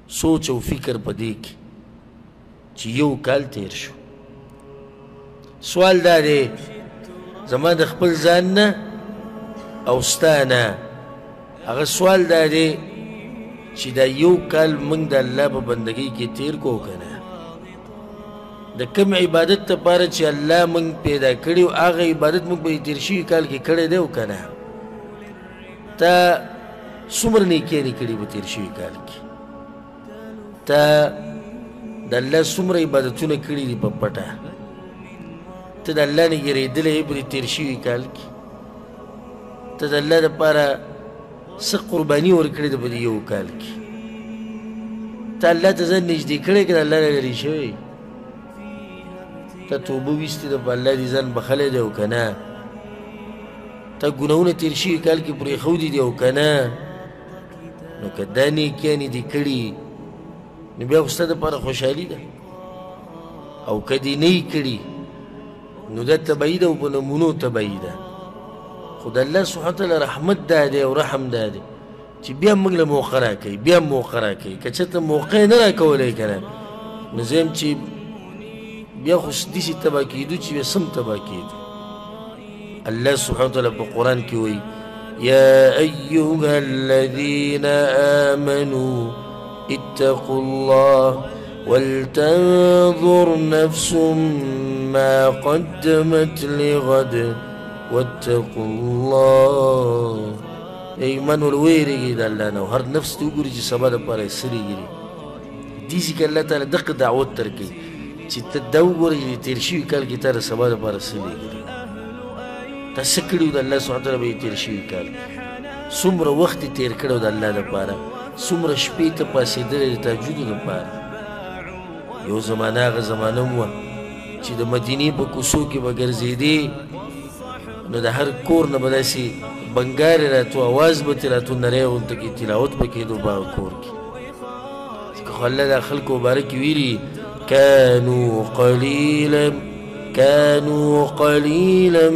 سوچ او فکر په دې کې چې یو کال تیر شو. سوال دا دی زما د خپل ځان نه او ستا نه، هغه سوال دا دی چې دا یو کال موږ د الله په بندګۍ کې تیر کو که نه؟ د کوم عبادت دپاره چې الله موږ پیدا کړي و هغه عبادت موږ په تیر شوي کال کې کړی دی او که نه؟ تا څومره نیکیانې کړي په تیر شوي کال کې؟ تا د الله څومره عبادتونه کړي دي په پټه؟ ته د الله نه یېرېدلی یې په تیر شوي کال کې؟ ته د الله دپاره څه قرباني ورکړې ده په دې یو کال کې؟ ته الله ته ځان نږدې کړی که د الله نه لرې شوی؟ ته توبه ویستې ده په الله دې ځان بخلی دی او که نه؟ ته ګناهونه تېر شوي کال کې پرېښودي دي او که نه؟ نو که دا نیکیانې دې کړي نو بیا خو ستا دپاره خوشحالي ده، او که دې نه یې کړي نو دا تبعي ده او په نمونو تبعي ده. خو د الله سبحانه وتعالی رحمت دا دی او رحم دا دی چې بیا موږ له موقع راکوي، بیا موقع راکوي. که چېرته موقع یې نه راکولی که نه نو زه یم چې بیا خو داسې تباه کېدو چې بیا سم تباه کېدو. الله سبحانه وتعالی په قرآن کې وایي یا ایها الذین آمنوا اتقوا الله ولتنظر نفس ما قدمت لغد واتقوا الله. ایمان ولویریږي د الله نه، هر نفس ته وګوري چې سبا دپاره یې څه لېږلي. داسې که الله تعالی دغه دعوت درکوي چې ته دا وګورې چې تېر شوي کال کې تا د سبا دپاره څه لېږلي، تا څه کړي وو د الله سبحانه وتعالی به یې تېر شوي کال کې، څومره وخت یې تېر کړی و د الله دپاره، څومره شپې ته پاڅېدلی د تهجدو دپاره. یو زمانه هغه زمانه م وه چې د مدینې په کوڅو کې به ګرځېدې نو د هر کور نه به داسې بنګارې راتو، اواز به ترې راتو، نری غونته کې تلاوت به کېدو په هغه کور کې. ځکه خو الله دا خلکو باره کې ویلي كانوا قليلا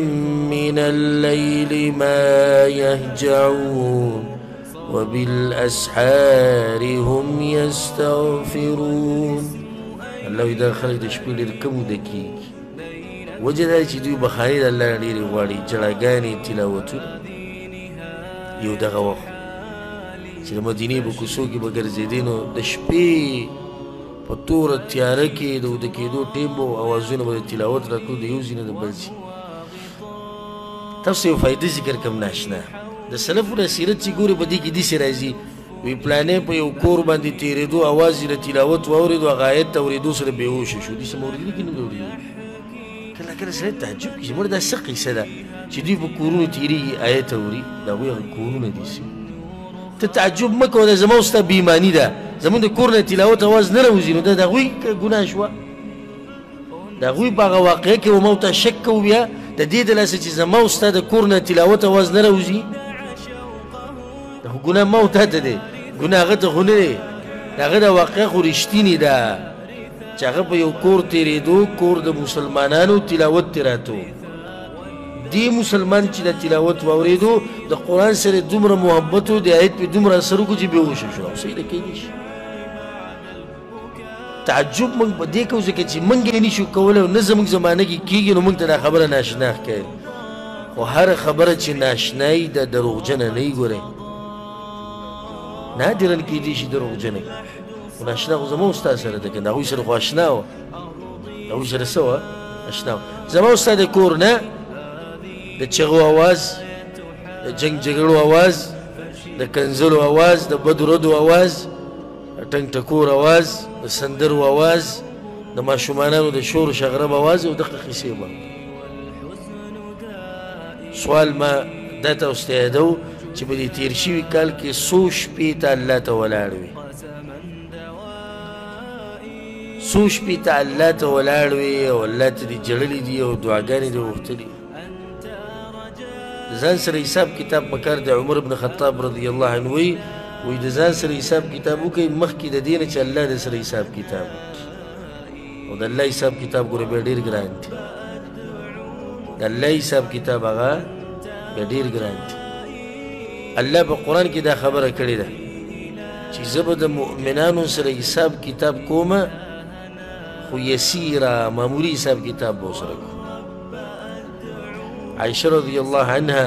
من الليل ما يهجعون وبالأسحار هم يستغفرون. الله وی دا خلک د شپې ډېر کم ویده کېږي. وجه دا چې دوی بخاري د الله نه ډېرې غواړي، جړاګانې، تلاوتونه. یو دغه وخت چې د مدینې په کوڅو کې به ګرځېدې نو د شپې په توره تیاره کې د ویده کېدو ټیم به اوازونه به د تلاوت راتلو د یو ځای نه د بل ځای. تاسو یو فایده ذکر کړم ناشنا د سلفو سیرت چې ګورې په دې کې داسې راځي وی پلانې په یو کور باندې تېرېدو اواز یې د تلاوت واورېدو، هغه آیت ته اورېدو سره بېهوشه شو. داسې مو اورېدلي که نه دي اورېدلي؟ کله کله سړی تعجب کړي چې مړه دا څه قیصه ده چې دوی په کورونو تېرېږي آیت اوري، د هغوی هغه کورونه داسې. ته تعجب مه کوه، دا زما او ستا بېایماني ده. زمونږ د کور نه تلاوت اواز نه راوځي نو دا د هغوی ګناه شوه، د هغوی په هغه واقعه کې وما ورته شک کوو بیا د دې د لاسه چې زما او ستا د کور نه تلاوت اواز نه راوځي، دا خو ګناه ما او تا ته دی، ګناه هغه ته خو نه دی. د هغه د واقعه خو رښتینې ده چې هغه په یو کور تېرېدو، کور د مسلمانانو، تلاوت ترې راته و. دې مسلمان چې د تلاوت واورېدو د قرآن سره دومره محبت و، د آیت پې دومره اثر وکړو چې بېهوشه شو. او صحیح ده کېدی شي. تعجب موږ په دې کوو ځکه چې موږ یې نشو کولی او نه زموږ زمانه کې کېږي نو موږ ته دا خبره ناشنا ښکاري. خو هره خبره چې ناشنایي ده دروغجنه نه وي. ګورئ نادرا کېدی شي دروغجنه وي، خو ناشنا خو زما او ستا سره ده که نه، د هغوی سره خو اشنا وه، د هغوی سره څه وه؟ اشنا وه. زما او ستا د کور نه د چغو اواز، د جنګ جګړو اواز، د کنځلو اواز، د بدو ردو اواز، د ټنګ ټکور اواز، د سندرو اواز، د ماشومانانو د شور و شغرب اواز او دغه قیسې به. سوال ما دا تاسو ته یادو چې په دې تېر شوي کال کې څو شپې ته الله ته ولاړ وي، څو شپې ته الله ته ولاړ وي او الله ته دې جړلي دي او دعاګانې دې غوښتلي. ځان سره حساب کتاب پکار د عمر بن خطاب رضی الله عنه وی د ځان سره حساب کتاب وکړئ مخکې د دې نه چې الله د سره حساب کتاب وکړي. او د الله حساب کتاب ګوره بیا ډېر ګران دی، د الله حساب کتاب هغه بیا ډېر ګران دی. الله په قرآن کې دا خبره کړې ده چې زه به د مؤمنانو سره حساب کتاب کومه خو یسیره معمولي حساب کتاب به ورسره کوم عائشه رضی الله عنها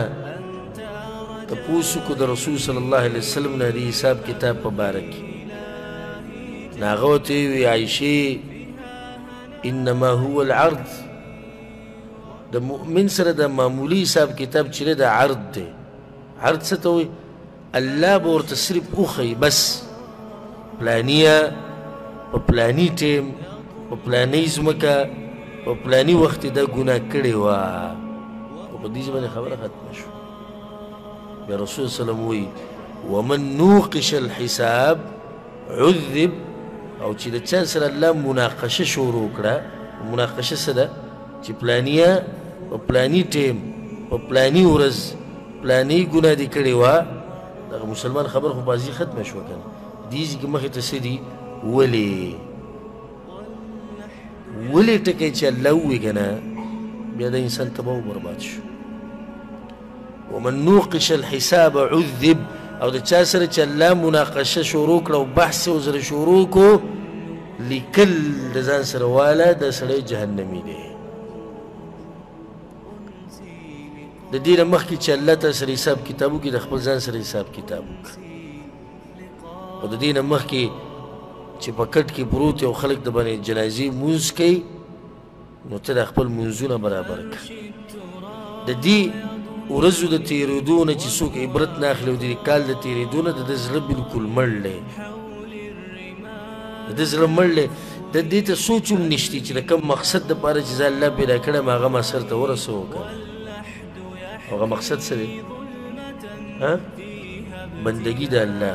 تپوس وکړو د رسول صلی الله علیه وسلم نه د حساب کتاب په باره کې نو هغه ورته وویل عایشې انما هو العرض د مؤمن سره د معمولي حساب کتاب چې دی د عرض دی عرض څه ته وایي الله به ورته صرف وښیي بس پلانیه په پلاني ټیم په پلانۍ ځمکه په پلاني وخت یې دا ګناه کړې وه او په دې باندې خبره ختمه شوه بیا رسول سلم وایي ومن نوقش الحساب عذب او چې د چا سره الله مناقشه شروع کړه مناقشه څه ده چې پلانیه په پلاني ټیم په پلاني ورځ پلاني ګناه دې کړې وه دغه مسلمان خبر خو بازي ختمه شوه که نه دې ځای کې مخې ته څه دي ولې ټکی چې الله ووایي که نه بیا د انسان تباه و برباد شو ومن نوقش الحساب عذب او د چا سره چې الله مناقشه شروع کړه او بحث یې ورسره شروع کړو لیکل د ځان سره واله د سړی جهنمي دی د دې نه مخکې چې الله تا سره حساب کتاب وکړي د خپل ځان سره حساب کتاب وکړه او د دې نه مخکې چې په کټ کې پروت یو خلک د باندې جنازې مونځ کوي نو ته د خپل مونځونه برابر کړه د دې ورځو د تېرېدو نه چې څوک عبرت نه اخلي او د دې کال د تېرېدو نه د ده زړه بلکل مړ دی د ده زړه مړ دی د دې ته سوچ هم نشته چې د کوم مقصد دپاره چې زه الله پیدا کړم هغه ما سر ته ورسوو که هغه مقصد څه دی بندگی د الله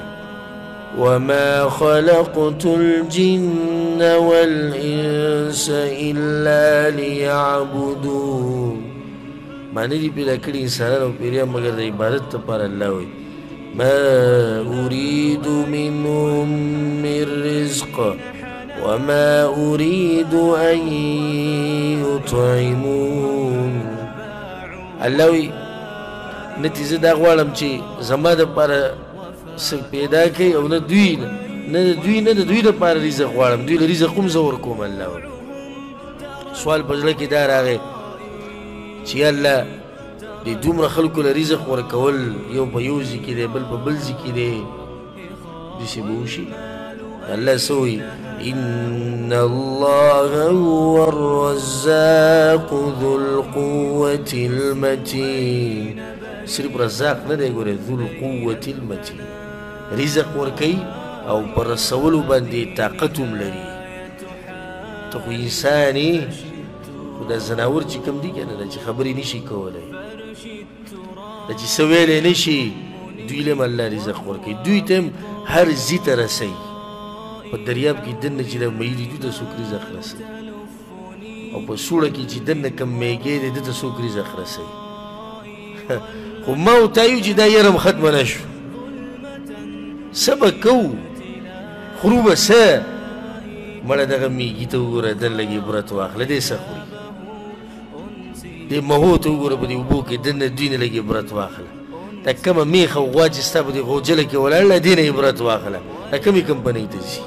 وما خلقت الجن والإنس إلا ليعبدون ما ندی پیدا کړي انسانان او پیریان مګر د عبادت لپاره الله وایي ما أريد منهم من رزق وما أريد أن يطعمون الله وایي نتی زه دا غواړم چې زما دپاره څه پیدا کوي او نه دوی نه د دوی دپاره رزق غواړم دوی له رزق هم زه ورکوم الله وایي سوال په زړه کې دا راغی چې یا الله د دومره خلکو له رزق ورکول یو په یو ځای کې دی بل په بل ځای کې دی داسې به وشي الله څه وایي إن الله هو الرزاق ذو القوة المتين صرف رزاق نه دی ګوره ذو القوة المتين رزق ورکوي او په رسولو باندې طاقت هم لري ته خو انسان یې خو دا زناور چې کوم دي که نه چې خبرې نشي کولی دا چې څه ویلی نشي دوی له هم الله رزق ورکوي دوی ته هم هر ځي ته رسوي په دریاب کې دننه چې د مهي دي دوی ته څوک رزق رسوي او په سوړه کې چې دننه کوم میږی دی ده ته څوک رزق رسوي خو ما ورته وایو چې دا یره م ختمه نه شو څه به کوو خورو به څه مړه دغه میږي ته وګوره دن لږ عبرت واخله دی څه خوري دې مهو ته وګوره په دې اوبو کې دننه دوی نه لږ عبرت واخله دا کومه میخه او غوا چې ستا په دې غوجله کې ولاړله دې نه عبرت واخله دا کومې کمپنۍ ته ځي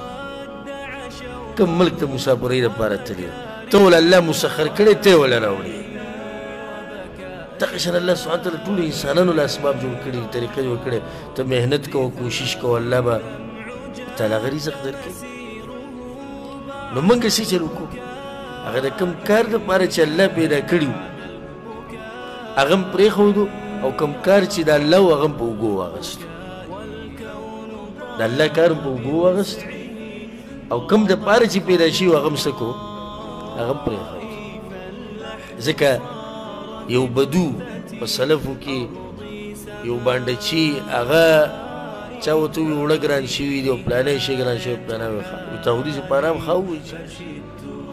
کوم ملک ته مسافرۍ دپاره تلي ته ول الله مسخر کړی ته یې وله راوړې دغه شان الله سبحانه وتعالی ټولو انسانانو له اسباب جوړ کړي طریقه جوړ کړې ته محنت کوه کوشش کوه الله به تعالی هغه رزق درکوي نو موږ څه چل وکړو هغه د کوم کار دپاره چې الله پیدا کړي وو هغه هم پرېښودو او کوم کار چې د الله و هغه هم په اوږو واغېستو د الله کار هم په اوږو واغېستو او کوم دپاره چې پیدا شي وو هغه هم څه کړو هغه هم پرېښودو ځکه یو بدو په سلفو کې یو بانډچي هغه چا ورته وویل اوړه ګران شوي دي او پلانی شی ګران شوی پلانی وایي تهودي چې په ارام ښه ووایي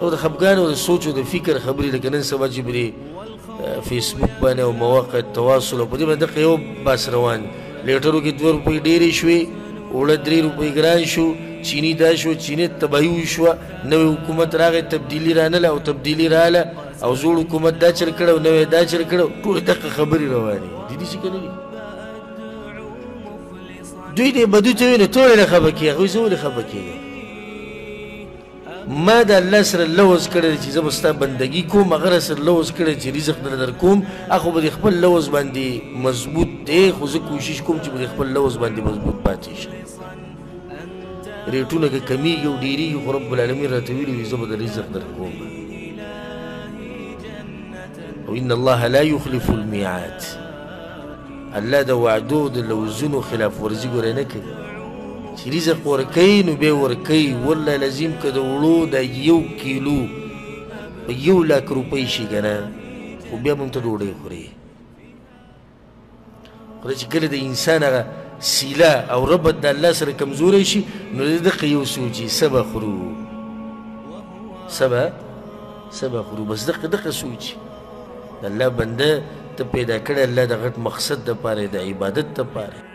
او د خفګان او د سوچ او د فکر خبرې لکه نن سبا چې پرې فیسبوک باندې او مواقع تواصل او په دې باندې دغه یو بحث روان لیټرو کې 2 روپۍ ډېرې شوې اوړه 3 روپۍ ګران شو چینی دا شو چینی تباهي وشوه نوی حکومت راغی تبدیلي رانله او تبدیلي راله او زوړ حکومت دا چل کړه او نوی دا چل کړه ټولې دغه خبرې روانې دي داسې که نه دي دوی دې بدو ته وایي نو ته ولې نه خفه کېږې هغوی زه ولې خفه کېږم ما د الله سره لوز کړی چې زه به ستا بندګي کوم هغه راسره لوز کړی چې رزق در کوم هغه به د خپل لوز باندې مضبوط دی خو زه کوشش کوم چې به د خپل لوز باندې مضبوط پاتې شم ریټونه که کمیږي او ډېرېږي خو رب العالمین راته ویلي وي زه به د رزق در کوم او ان الله لا يخلف الميعاد الله د وعدو د لوزونو خلاف ورزي ګوره نه کوي چې رزق ورکوي نو بیا ورکوي والله لازم که د وړو د 1 کیلو په 1,00,000 روپۍ شي که نه خو بیا به هم ته ډوډۍ خورې خو چې کله د انسان هغه سیله او ربط د الله سره کمزوری شي نو د دغه یو سوچي څه به خورو څه به خورو بس دغه سوچي د الله بنده ته پیدا کړی الله د غټ مقصد دپاره د عبادت دپاره